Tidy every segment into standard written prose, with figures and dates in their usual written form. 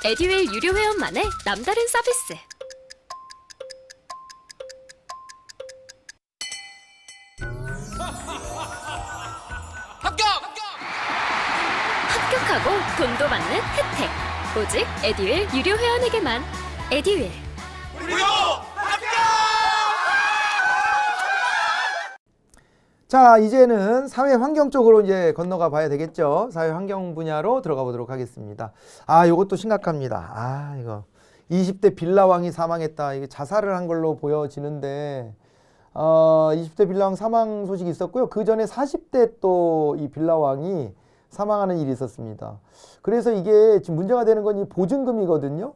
에듀윌 유료 회원만의 남다른 서비스. 합격하고 돈도 받는 혜택. 오직 에듀윌 유료 회원에게만. 에듀윌. 자, 이제는 사회 환경 쪽으로 이제 건너가 봐야 되겠죠. 사회 환경 분야로 들어가 보도록 하겠습니다. 아, 요것도 심각합니다. 아, 이거 20대 빌라왕이 사망했다. 이게 자살을 한 걸로 보여지는데 20대 빌라왕 사망 소식이 있었고요. 그 전에 40대 또 이 빌라왕이 사망하는 일이 있었습니다. 그래서 이게 지금 문제가 되는 건 이 보증금이거든요.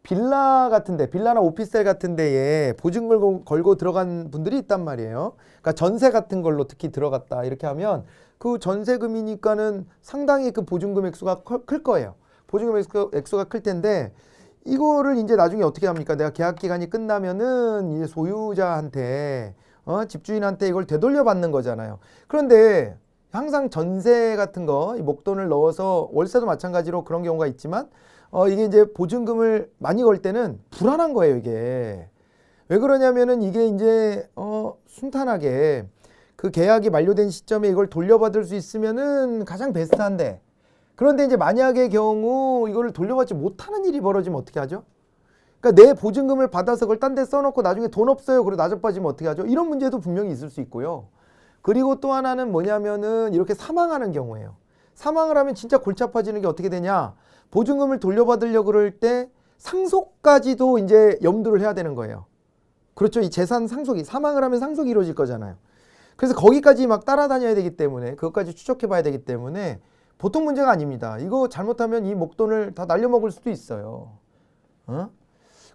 빌라 같은데, 빌라나 오피스텔 같은 데에 보증금 걸고 들어간 분들이 있단 말이에요. 그러니까 전세 같은 걸로 특히 들어갔다 이렇게 하면 그 전세금이니까는 상당히 그 보증금 액수가 클 거예요. 보증금 액수가 클 텐데 이거를 이제 나중에 어떻게 합니까? 내가 계약 기간이 끝나면은 이제 소유자한테 집주인한테 이걸 되돌려 받는 거잖아요. 그런데 항상 전세 같은 거 이 목돈을 넣어서 월세도 마찬가지로 그런 경우가 있지만 이게 이제 보증금을 많이 걸 때는 불안한 거예요, 이게. 왜 그러냐면은 이게 이제 순탄하게 그 계약이 만료된 시점에 이걸 돌려받을 수 있으면은 가장 베스트한데, 그런데 이제 만약의 경우 이걸 돌려받지 못하는 일이 벌어지면 어떻게 하죠? 그러니까 내 보증금을 받아서 그걸 딴 데 써놓고 나중에 돈 없어요, 그리고 나눠빠지면 어떻게 하죠? 이런 문제도 분명히 있을 수 있고요. 그리고 또 하나는 뭐냐면은 이렇게 사망하는 경우예요. 사망을 하면 진짜 골치 아파지는 게 어떻게 되냐? 보증금을 돌려받으려고 그럴 때 상속까지도 이제 염두를 해야 되는 거예요. 그렇죠. 이 재산 상속이, 사망을 하면 상속이 이루어질 거잖아요. 그래서 거기까지 막 따라다녀야 되기 때문에, 그것까지 추적해 봐야 되기 때문에 보통 문제가 아닙니다. 이거 잘못하면 이 목돈을 다 날려먹을 수도 있어요.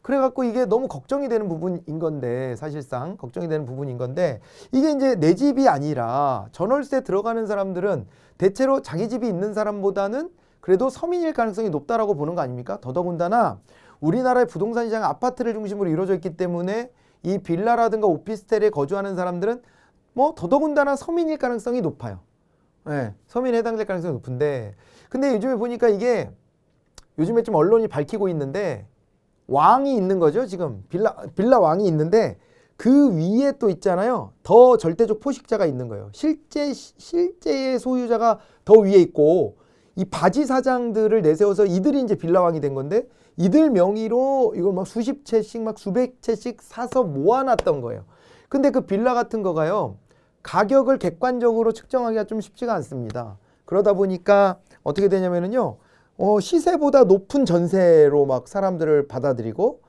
그래갖고 이게 너무 걱정이 되는 부분인 건데, 사실상 걱정이 되는 부분인 건데, 이게 이제 내 집이 아니라 전월세 들어가는 사람들은 대체로 자기 집이 있는 사람보다는 그래도 서민일 가능성이 높다라고 보는 거 아닙니까? 더더군다나 우리나라의 부동산 시장이 아파트를 중심으로 이루어져 있기 때문에 이 빌라라든가 오피스텔에 거주하는 사람들은 뭐 더더군다나 서민일 가능성이 높아요. 네, 서민에 해당될 가능성이 높은데, 근데 요즘에 보니까 이게 요즘에 좀 언론이 밝히고 있는데 왕이 있는 거죠. 지금 빌라 왕이 있는데 그 위에 또 있잖아요. 더 절대적 포식자가 있는 거예요. 실제의 소유자가 더 위에 있고, 이 바지 사장들을 내세워서 이들이 이제 빌라왕이 된 건데, 이들 명의로 이걸 막 수십 채씩 막 수백 채씩 사서 모아놨던 거예요. 근데 그 빌라 같은 거가요, 가격을 객관적으로 측정하기가 좀 쉽지가 않습니다. 그러다 보니까 어떻게 되냐면은요, 시세보다 높은 전세로 막 사람들을 받아들이고,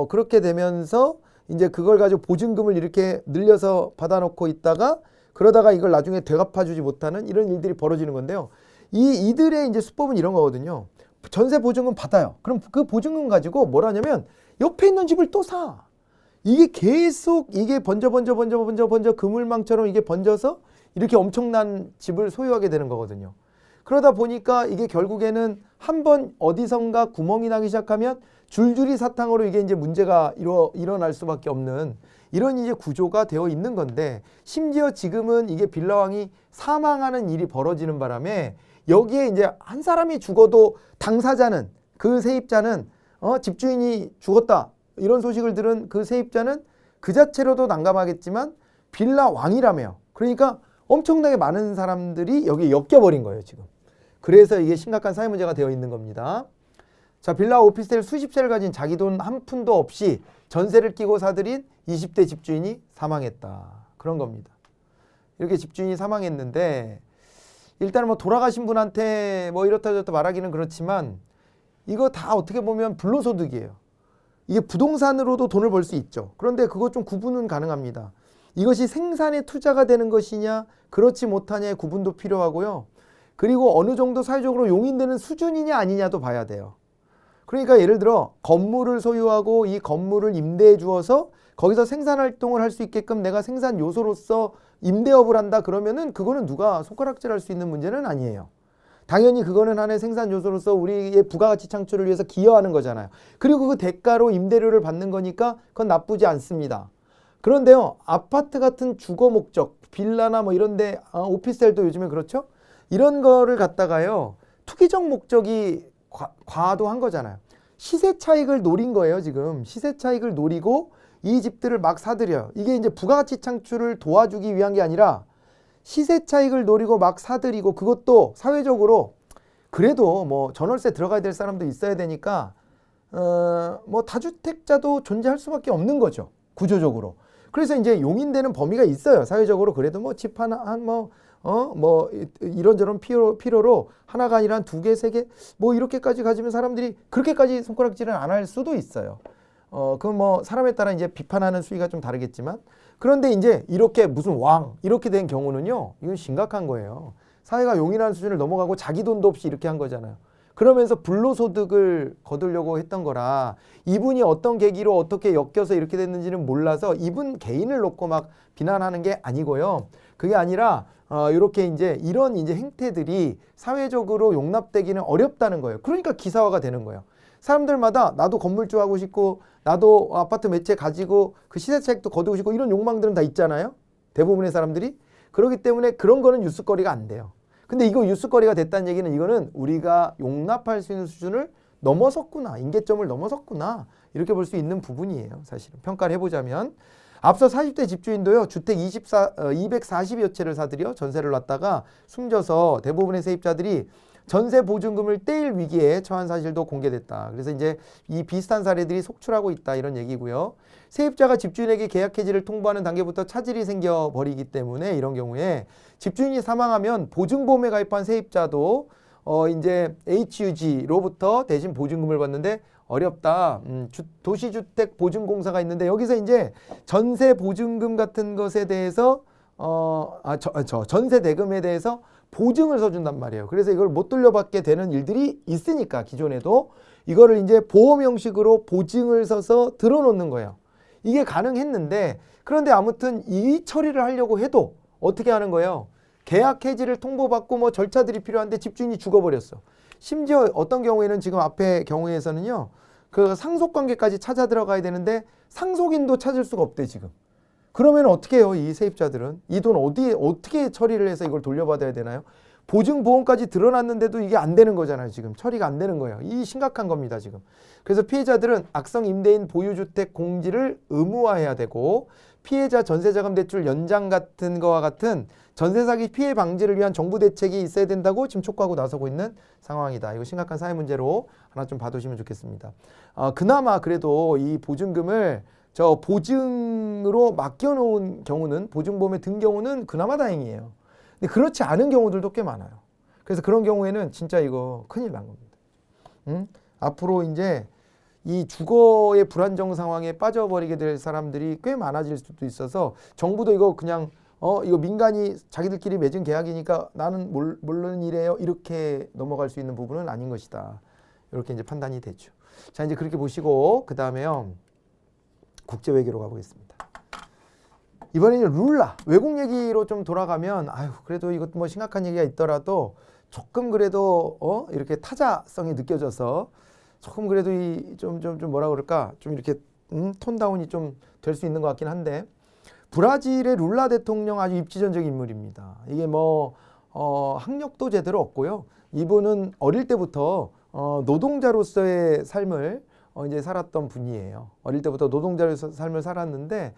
그렇게 되면서 이제 그걸 가지고 보증금을 이렇게 늘려서 받아놓고 있다가, 그러다가 이걸 나중에 되갚아주지 못하는 이런 일들이 벌어지는 건데요. 이들의 이제 수법은 이런 거거든요. 전세 보증금 받아요. 그럼 그 보증금 가지고 뭘 하냐면 옆에 있는 집을 또 사. 이게 계속 이게 번져 그물망처럼 이게 번져서 이렇게 엄청난 집을 소유하게 되는 거거든요. 그러다 보니까 이게 결국에는 한번 어디선가 구멍이 나기 시작하면 줄줄이 사탕으로 이게 이제 문제가 일어날 수밖에 없는 이런 이제 구조가 되어 있는 건데, 심지어 지금은 이게 빌라왕이 사망하는 일이 벌어지는 바람에 여기에 이제 한 사람이 죽어도 당사자는, 그 세입자는 집주인이 죽었다 이런 소식을 들은 그 세입자는 그 자체로도 난감하겠지만 빌라왕이라며, 그러니까 엄청나게 많은 사람들이 여기에 엮여버린 거예요 지금. 그래서 이게 심각한 사회 문제가 되어 있는 겁니다. 자, 빌라 오피스텔 수십 채를 가진 자기 돈 한 푼도 없이 전세를 끼고 사들인 20대 집주인이 사망했다. 그런 겁니다. 이렇게 집주인이 사망했는데, 일단 뭐 돌아가신 분한테 뭐 이렇다 저렇다 말하기는 그렇지만 이거 다 어떻게 보면 불로소득이에요. 이게 부동산으로도 돈을 벌 수 있죠. 그런데 그것 좀 구분은 가능합니다. 이것이 생산에 투자가 되는 것이냐 그렇지 못하냐의 구분도 필요하고요. 그리고 어느 정도 사회적으로 용인되는 수준이냐 아니냐도 봐야 돼요. 그러니까 예를 들어 건물을 소유하고 이 건물을 임대해 주어서 거기서 생산활동을 할 수 있게끔 내가 생산 요소로서 임대업을 한다 그러면은 그거는 누가 손가락질할 수 있는 문제는 아니에요. 당연히 그거는 하나의 생산 요소로서 우리의 부가가치 창출을 위해서 기여하는 거잖아요. 그리고 그 대가로 임대료를 받는 거니까 그건 나쁘지 않습니다. 그런데요, 아파트 같은 주거 목적, 빌라나 뭐 이런데 오피스텔도 요즘에 그렇죠? 이런 거를 갖다가요, 투기적 목적이 과도한 거잖아요. 시세 차익을 노린 거예요, 지금. 시세 차익을 노리고 이 집들을 막 사들여요. 이게 이제 부가가치 창출을 도와주기 위한 게 아니라 시세 차익을 노리고 막 사들이고, 그것도 사회적으로 그래도 뭐 전월세 들어가야 될 사람도 있어야 되니까 뭐 다주택자도 존재할 수밖에 없는 거죠, 구조적으로. 그래서 이제 용인되는 범위가 있어요, 사회적으로. 그래도 뭐 집 하나 뭐 이런저런 필요로 하나가 아니라 한 2개, 3개 뭐 이렇게까지 가지면 사람들이 그렇게까지 손가락질은 안 할 수도 있어요. 그건 뭐 사람에 따라 이제 비판하는 수위가 좀 다르겠지만, 그런데 이제 이렇게 무슨 왕 이렇게 된 경우는요, 이건 심각한 거예요. 사회가 용인하는 수준을 넘어가고 자기 돈도 없이 이렇게 한 거잖아요. 그러면서 불로소득을 거두려고 했던 거라, 이분이 어떤 계기로 어떻게 엮여서 이렇게 됐는지는 몰라서 이분 개인을 놓고 막 비난하는 게 아니고요. 그게 아니라 이렇게 이제 이런 이제 행태들이 사회적으로 용납되기는 어렵다는 거예요. 그러니까 기사화가 되는 거예요. 사람들마다 나도 건물주 하고 싶고, 나도 아파트 몇 채 가지고 그 시세차익도 거두고 싶고, 이런 욕망들은 다 있잖아요, 대부분의 사람들이. 그렇기 때문에 그런 거는 뉴스거리가 안 돼요. 근데 이거 뉴스거리가 됐다는 얘기는, 이거는 우리가 용납할 수 있는 수준을 넘어섰구나, 임계점을 넘어섰구나, 이렇게 볼 수 있는 부분이에요. 사실은 평가를 해보자면, 앞서 40대 집주인도요, 주택 240여 채를 사들여 전세를 놨다가 숨져서 대부분의 세입자들이 전세 보증금을 떼일 위기에 처한 사실도 공개됐다. 그래서 이제 이 비슷한 사례들이 속출하고 있다, 이런 얘기고요. 세입자가 집주인에게 계약 해지를 통보하는 단계부터 차질이 생겨버리기 때문에, 이런 경우에 집주인이 사망하면 보증보험에 가입한 세입자도 이제 HUG로부터 대신 보증금을 받는데 어렵다. 도시주택 보증공사가 있는데, 여기서 이제 전세 보증금 같은 것에 대해서 전세 대금에 대해서 보증을 서준단 말이에요. 그래서 이걸 못 돌려받게 되는 일들이 있으니까, 기존에도 이거를 이제 보험 형식으로 보증을 서서 들어놓는 거예요. 이게 가능했는데, 그런데 아무튼 이 처리를 하려고 해도 어떻게 하는 거예요? 계약 해지를 통보받고 뭐 절차들이 필요한데 집주인이 죽어버렸어. 심지어 어떤 경우에는, 지금 앞에 경우에서는요, 그 상속관계까지 찾아 들어가야 되는데 상속인도 찾을 수가 없대, 지금. 그러면 어떻게 해요, 이 세입자들은? 이 돈 어떻게 처리를 해서 이걸 돌려받아야 되나요? 보증보험까지 드러났는데도 이게 안 되는 거잖아요, 지금. 처리가 안 되는 거예요. 이 심각한 겁니다, 지금. 그래서 피해자들은 악성 임대인 보유주택 공지를 의무화해야 되고, 피해자 전세자금 대출 연장 같은 거와 같은 전세 사기 피해 방지를 위한 정부 대책이 있어야 된다고 지금 촉구하고 나서고 있는 상황이다. 이거 심각한 사회 문제로 하나 좀 봐두시면 좋겠습니다. 그나마 그래도 이 보증금을 보증으로 맡겨놓은 경우는, 보증보험에 든 경우는 그나마 다행이에요. 근데 그렇지 않은 경우들도 꽤 많아요. 그래서 그런 경우에는 진짜 이거 큰일 난 겁니다. 앞으로 이제 이 주거의 불안정 상황에 빠져버리게 될 사람들이 꽤 많아질 수도 있어서, 정부도 이거 그냥 이거 민간이 자기들끼리 맺은 계약이니까 나는 모르는 일이에요, 이렇게 넘어갈 수 있는 부분은 아닌 것이다. 이렇게 이제 판단이 되죠. 자, 이제 그렇게 보시고, 그 다음에요, 국제 외교로 가보겠습니다. 이번에는 룰라, 외국 얘기로 좀 돌아가면, 그래도 이것 뭐 심각한 얘기가 있더라도 조금 그래도 이렇게 타자성이 느껴져서, 조금 그래도 좀 뭐라 그럴까, 좀 이렇게 톤 다운이 좀 될 수 있는 것 같긴 한데, 브라질의 룰라 대통령 아주 입지전적 인물입니다. 이게 뭐 학력도 제대로 없고요. 이분은 어릴 때부터 노동자로서의 삶을 이제 살았던 분이에요. 어릴 때부터 노동자로서의 삶을 살았는데,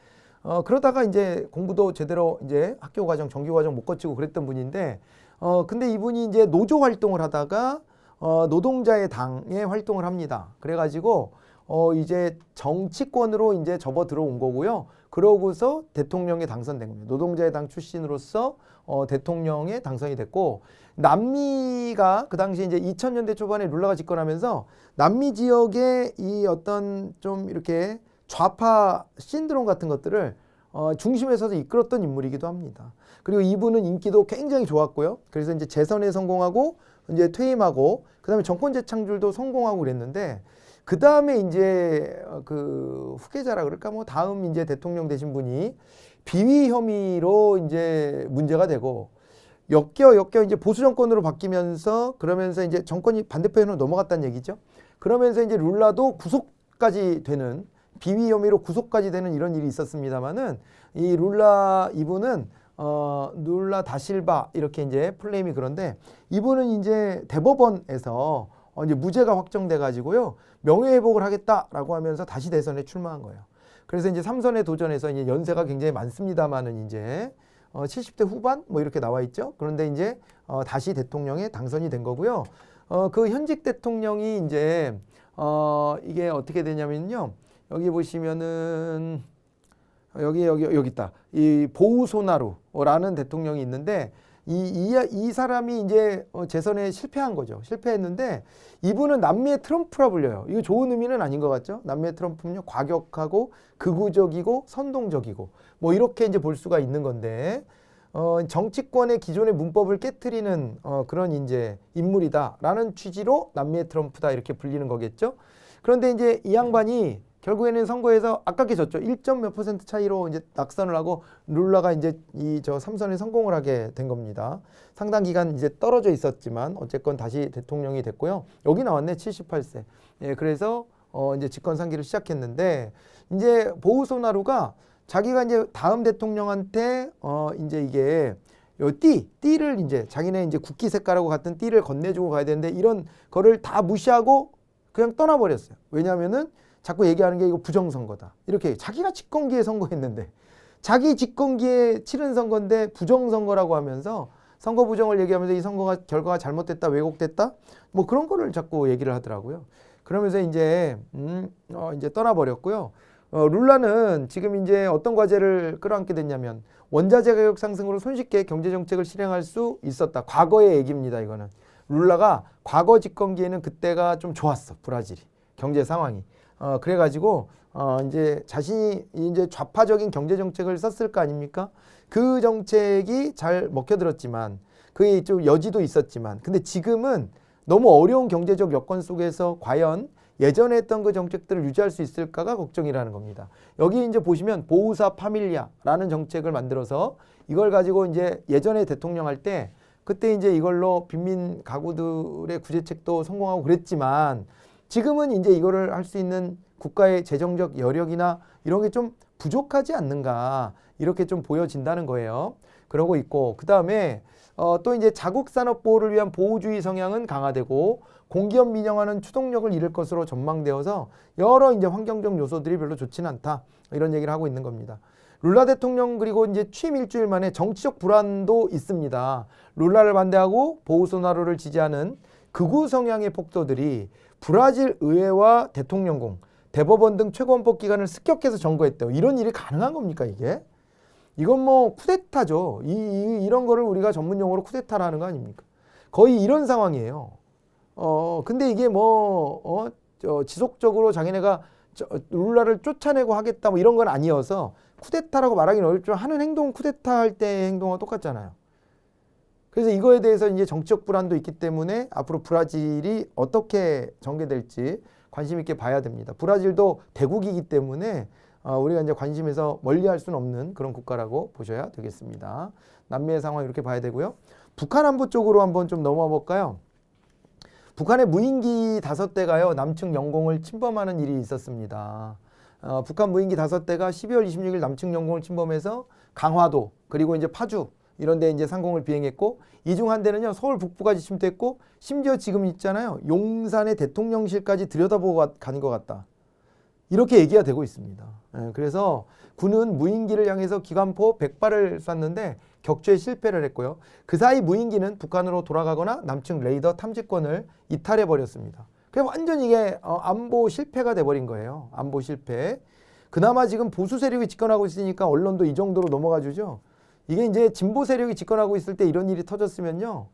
그러다가 이제 공부도 제대로 이제 학교 과정, 정규 과정 못 거치고 그랬던 분인데, 근데 이분이 이제 노조 활동을 하다가 노동자의 당에 활동을 합니다. 그래가지고 이제 정치권으로 이제 접어 들어온 거고요. 그러고서 대통령에 당선된 겁니다. 노동자의 당 출신으로서 대통령에 당선이 됐고, 남미가 그 당시 이제 2000년대 초반에 룰라가 집권하면서 남미 지역의 이 어떤 좀 이렇게 좌파 신드롬 같은 것들을 중심에 서서 이끌었던 인물이기도 합니다. 그리고 이분은 인기도 굉장히 좋았고요. 그래서 이제 재선에 성공하고 이제 퇴임하고, 그다음에 정권 재창출도 성공하고 그랬는데, 그 다음에 이제 그 후계자라 그럴까, 뭐 다음 이제 대통령 되신 분이 비위 혐의로 이제 문제가 되고, 엮여 이제 보수 정권으로 바뀌면서, 그러면서 이제 정권이 반대편으로 넘어갔다는 얘기죠. 그러면서 이제 룰라도 구속까지 되는, 비위 혐의로 구속까지 되는 이런 일이 있었습니다만은, 이 룰라 이분은 룰라 다실바 이렇게 이제 플레임이 그런데, 이분은 이제 대법원에서 이제 무죄가 확정돼 가지고요. 명예회복을 하겠다라고 하면서 다시 대선에 출마한 거예요. 그래서 이제 3선에 도전해서 이제 연세가 굉장히 많습니다만은 이제 70대 후반 뭐 이렇게 나와 있죠. 그런데 이제 다시 대통령에 당선이 된 거고요. 그 현직 대통령이 이제 이게 어떻게 되냐면요. 여기 보시면은 여기 있다. 이 보우소나루라는 대통령이 있는데 이 사람이 이제 재선에 실패한 거죠. 실패했는데 이분은 남미의 트럼프라 불려요. 이거 좋은 의미는 아닌 것 같죠? 남미의 트럼프는요, 과격하고 극우적이고 선동적이고 뭐 이렇게 이제 볼 수가 있는 건데 정치권의 기존의 문법을 깨트리는 그런 이제 인물이다라는 취지로 남미의 트럼프다 이렇게 불리는 거겠죠. 그런데 이제 이 양반이 결국에는 선거에서 아깝게 졌죠. 1점 몇 % 차이로 이제 낙선을 하고 룰라가 이제 저 3선에 성공을 하게 된 겁니다. 상당 기간 이제 떨어져 있었지만 어쨌건 다시 대통령이 됐고요. 여기 나왔네. 78세. 예, 그래서 이제 집권 3기를 시작했는데 이제 보우소나루가 자기가 이제 다음 대통령한테 이제 이게 요 띠를 이제 자기네 이제 국기 색깔하고 같은 띠를 건네주고 가야 되는데 이런 거를 다 무시하고 그냥 떠나버렸어요. 왜냐하면은 자꾸 얘기하는 게 이거 부정선거다. 이렇게 자기가 집권기에 선거했는데 자기 집권기에 치른 선거인데 부정선거라고 하면서 선거 부정을 얘기하면서 이 선거가 결과가 잘못됐다, 왜곡됐다 뭐 그런 거를 자꾸 얘기를 하더라고요. 그러면서 이제 이제 떠나버렸고요. 룰라는 지금 이제 어떤 과제를 끌어안게 됐냐면 원자재 가격 상승으로 손쉽게 경제 정책을 실행할 수 있었다. 과거의 얘기입니다. 이거는 룰라가 과거 집권기에는 그때가 좀 좋았어. 브라질이 경제 상황이. 그래가지고 이제 자신이 이제 좌파적인 경제 정책을 썼을 거 아닙니까? 그 정책이 잘 먹혀들었지만 그게 좀 여지도 있었지만 근데 지금은 너무 어려운 경제적 여건 속에서 과연 예전에 했던 그 정책들을 유지할 수 있을까가 걱정이라는 겁니다. 여기 이제 보시면 보우사 파밀리아라는 정책을 만들어서 이걸 가지고 이제 예전에 대통령 할 때 그때 이제 이걸로 빈민 가구들의 구제책도 성공하고 그랬지만 지금은 이제 이거를 할 수 있는 국가의 재정적 여력이나 이런 게 좀 부족하지 않는가 이렇게 좀 보여진다는 거예요. 그러고 있고 그 다음에 또 이제 자국 산업 보호를 위한 보호주의 성향은 강화되고 공기업 민영화는 추동력을 잃을 것으로 전망되어서 여러 이제 환경적 요소들이 별로 좋지는 않다 이런 얘기를 하고 있는 겁니다. 룰라 대통령 그리고 이제 취임 일주일 만에 정치적 불안도 있습니다. 룰라를 반대하고 보우소나루를 지지하는 극우 성향의 폭도들이 브라질 의회와 대통령궁, 대법원 등 최고헌법 기관을 습격해서 점거했대요. 이런 일이 가능한 겁니까 이게? 이건 뭐 쿠데타죠. 이런 거를 우리가 전문 용어로 쿠데타라는 거 아닙니까? 거의 이런 상황이에요. 근데 이게 뭐 지속적으로 자기네가 룰라를 쫓아내고 하겠다 뭐 이런 건 아니어서 쿠데타라고 말하기는 어렵지만 하는 행동은 쿠데타 할 때의 행동과 똑같잖아요. 그래서 이거에 대해서 이제 정치적 불안도 있기 때문에 앞으로 브라질이 어떻게 전개될지 관심 있게 봐야 됩니다. 브라질도 대국이기 때문에 우리가 이제 관심에서 멀리할 수는 없는 그런 국가라고 보셔야 되겠습니다. 남미의 상황 이렇게 봐야 되고요. 북한 안보 쪽으로 한번 좀 넘어가 볼까요? 북한의 무인기 5대가요 남측 영공을 침범하는 일이 있었습니다. 북한 무인기 5대가 12월 26일 남측 영공을 침범해서 강화도 그리고 이제 파주 이런 데 이제 상공을 비행했고 이 중 한 대는요 서울 북부까지 침투했고 심지어 지금 있잖아요 용산의 대통령실까지 들여다보고 간 것 같다 이렇게 얘기가 되고 있습니다. 그래서 군은 무인기를 향해서 기관포 100발을 쐈는데 격추에 실패를 했고요. 그 사이 무인기는 북한으로 돌아가거나 남측 레이더 탐지권을 이탈해 버렸습니다. 그냥 완전 이게 안보 실패가 돼버린 거예요. 안보 실패. 그나마 지금 보수 세력이 집권하고 있으니까 언론도 이 정도로 넘어가 주죠. 이게 이제 진보 세력이 집권하고 있을 때 이런 일이 터졌으면요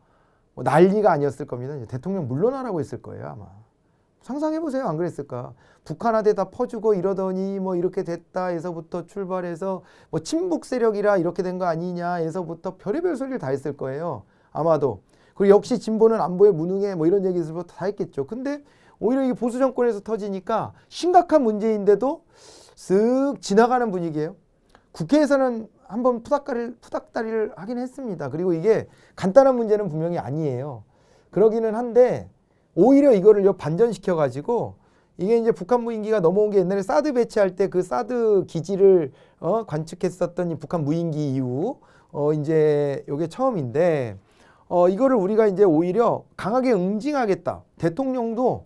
뭐 난리가 아니었을 겁니다. 이제 대통령 물러나라고 했을 거예요 아마. 상상해보세요. 안 그랬을까? 북한한테 다 퍼주고 이러더니 뭐 이렇게 됐다에서부터 출발해서 뭐 친북 세력이라 이렇게 된 거 아니냐에서부터 별의별 소리를 다 했을 거예요. 아마도. 그리고 역시 진보는 안보에 무능해 뭐 이런 얘기에서부터 다 했겠죠. 근데 오히려 이 보수 정권에서 터지니까 심각한 문제인데도 쓱 지나가는 분위기예요. 국회에서는 한번 푸닥다리를 하긴 했습니다. 그리고 이게 간단한 문제는 분명히 아니에요. 그러기는 한데 오히려 이거를 반전시켜가지고 이게 이제 북한 무인기가 넘어온 게 옛날에 사드 배치할 때 그 사드 기지를 관측했었던 이 북한 무인기 이후 이제 이게 처음인데 이거를 우리가 이제 오히려 강하게 응징하겠다. 대통령도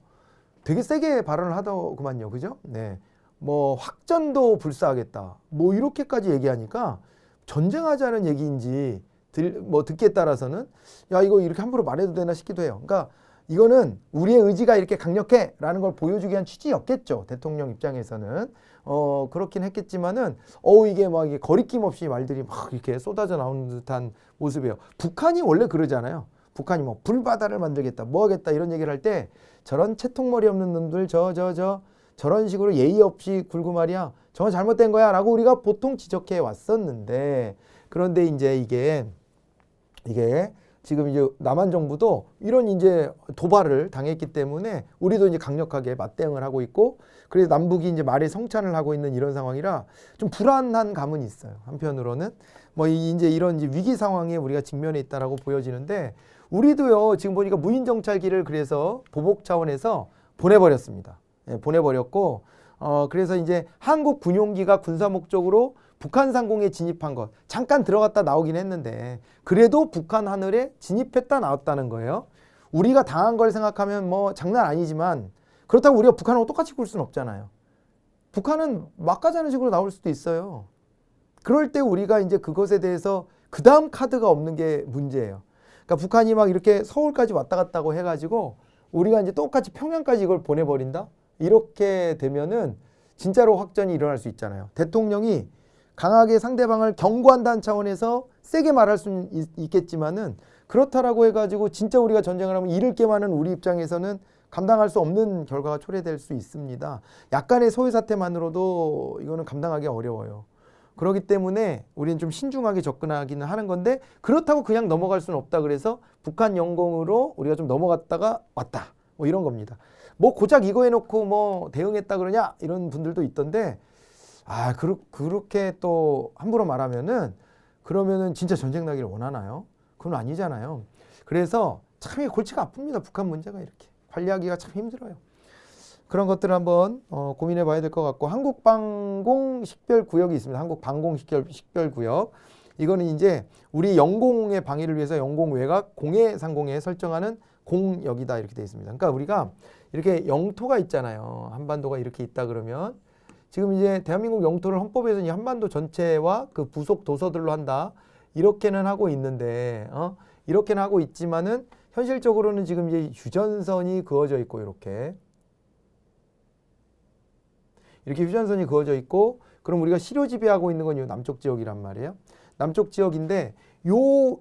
되게 세게 발언을 하더구만요. 그죠? 네. 뭐 확전도 불사하겠다. 뭐 이렇게까지 얘기하니까 전쟁하자는 얘기인지 듣기에 따라서는 야, 이거 이렇게 함부로 말해도 되나 싶기도 해요. 그러니까 이거는 우리의 의지가 이렇게 강력해라는 걸 보여주기 위한 취지였겠죠. 대통령 입장에서는. 그렇긴 했겠지만은 이게 막 이게 거리낌 없이 말들이 막 이렇게 쏟아져 나오는 듯한 모습이에요. 북한이 원래 그러잖아요. 북한이 뭐 불바다를 만들겠다, 뭐 하겠다 이런 얘기를 할 때 저런 채통머리 없는 놈들 저런 식으로 예의 없이 굴고 말이야. 저건 잘못된 거야 라고 우리가 보통 지적해 왔었는데, 그런데 이제 이게 지금 이제 남한 정부도 이런 이제 도발을 당했기 때문에 우리도 이제 강력하게 맞대응을 하고 있고, 그래서 남북이 이제 말에 성찬을 하고 있는 이런 상황이라 좀 불안한 감은 있어요. 한편으로는 뭐 이제 이런 이제 위기 상황에 우리가 직면해 있다라고 보여지는데, 우리도요 지금 보니까 무인 정찰기를 그래서 보복 차원에서 보내버렸습니다. 예, 보내버렸고, 그래서 이제 한국 군용기가 군사 목적으로 북한 상공에 진입한 것 잠깐 들어갔다 나오긴 했는데 그래도 북한 하늘에 진입했다 나왔다는 거예요. 우리가 당한 걸 생각하면 뭐 장난 아니지만 그렇다고 우리가 북한하고 똑같이 굴 수는 없잖아요. 북한은 막가자는 식으로 나올 수도 있어요. 그럴 때 우리가 이제 그것에 대해서 그 다음 카드가 없는 게 문제예요. 그러니까 북한이 막 이렇게 서울까지 왔다 갔다고 해가지고 우리가 이제 똑같이 평양까지 이걸 보내버린다? 이렇게 되면은 진짜로 확전이 일어날 수 있잖아요. 대통령이 강하게 상대방을 경고한다는 차원에서 세게 말할 수는 있겠지만은 그렇다라고 해가지고 진짜 우리가 전쟁을 하면 잃을 게 많은 우리 입장에서는 감당할 수 없는 결과가 초래될 수 있습니다. 약간의 소요 사태만으로도 이거는 감당하기 어려워요. 그렇기 때문에 우리는 좀 신중하게 접근하기는 하는 건데, 그렇다고 그냥 넘어갈 수는 없다. 그래서 북한 영공으로 우리가 좀 넘어갔다가 왔다. 뭐 이런 겁니다. 뭐 고작 이거 해놓고 뭐 대응했다 그러냐 이런 분들도 있던데, 그렇게 또 함부로 말하면은 그러면은 진짜 전쟁 나기를 원하나요? 그건 아니잖아요. 그래서 참 골치가 아픕니다. 북한 문제가 이렇게 관리하기가 참 힘들어요. 그런 것들을 한번 고민해 봐야 될 것 같고, 한국방공 식별구역이 있습니다. 한국방공 식별구역. 이거는 이제 우리 영공의 방위를 위해서 영공 외곽 공해 상공에 설정하는 공역이다 이렇게 되어 있습니다. 그러니까 우리가 이렇게 영토가 있잖아요. 한반도가 이렇게 있다 그러면 지금 이제 대한민국 영토를 헌법에서는 이 한반도 전체와 그 부속 도서들로 한다 이렇게는 하고 있는데 이렇게는 하고 있지만은 현실적으로는 지금 이제 휴전선이 그어져 있고 이렇게 휴전선이 그어져 있고, 그럼 우리가 실효 지배하고 있는 건 이 남쪽 지역이란 말이에요. 남쪽 지역인데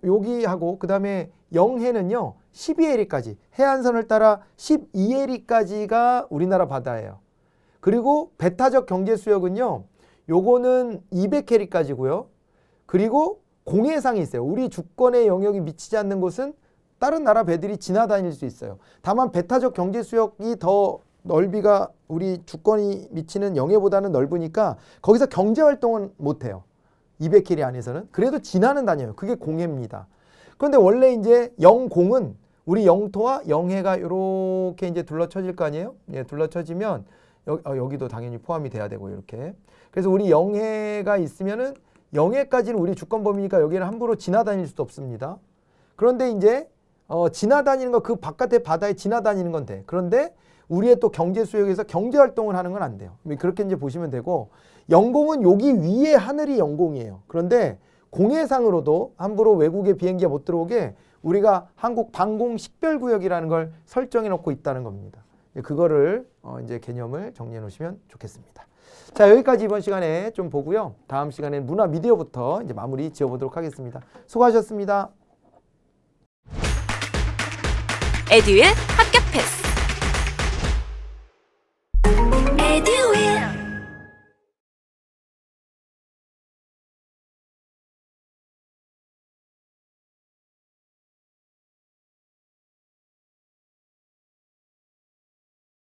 여기하고 그 다음에 영해는요 12해리까지 해안선을 따라 12해리까지가 우리나라 바다예요. 그리고 배타적 경제수역은요 요거는 200해리까지고요. 그리고 공해상이 있어요. 우리 주권의 영역이 미치지 않는 곳은 다른 나라 배들이 지나다닐 수 있어요. 다만 배타적 경제수역이 더 넓이가 우리 주권이 미치는 영해보다는 넓으니까 거기서 경제활동은 못해요. 200해리 안에서는. 그래도 지나는 다녀요. 그게 공해입니다. 그런데 원래 이제 영공은 우리 영토와 영해가 이렇게 이제 둘러쳐질 거 아니에요? 예, 둘러쳐지면 여기도 당연히 포함이 돼야 되고 이렇게. 그래서 우리 영해가 있으면은 영해까지는 우리 주권 범위니까 여기는 함부로 지나다닐 수도 없습니다. 그런데 이제 지나다니는 거 그 바깥의 바다에 지나다니는 건 돼. 그런데 우리의 또 경제 수역에서 경제 활동을 하는 건 안 돼요. 그렇게 이제 보시면 되고, 영공은 여기 위에 하늘이 영공이에요. 그런데 공해상으로도 함부로 외국의 비행기가 못 들어오게 우리가 한국 방공 식별구역이라는 걸 설정해 놓고 있다는 겁니다. 그거를 이제 개념을 정리해 놓으시면 좋겠습니다. 자, 여기까지 이번 시간에 좀 보고요. 다음 시간에는 문화 미디어부터 이제 마무리 지어보도록 하겠습니다. 수고하셨습니다. 에듀윌 합격 패스.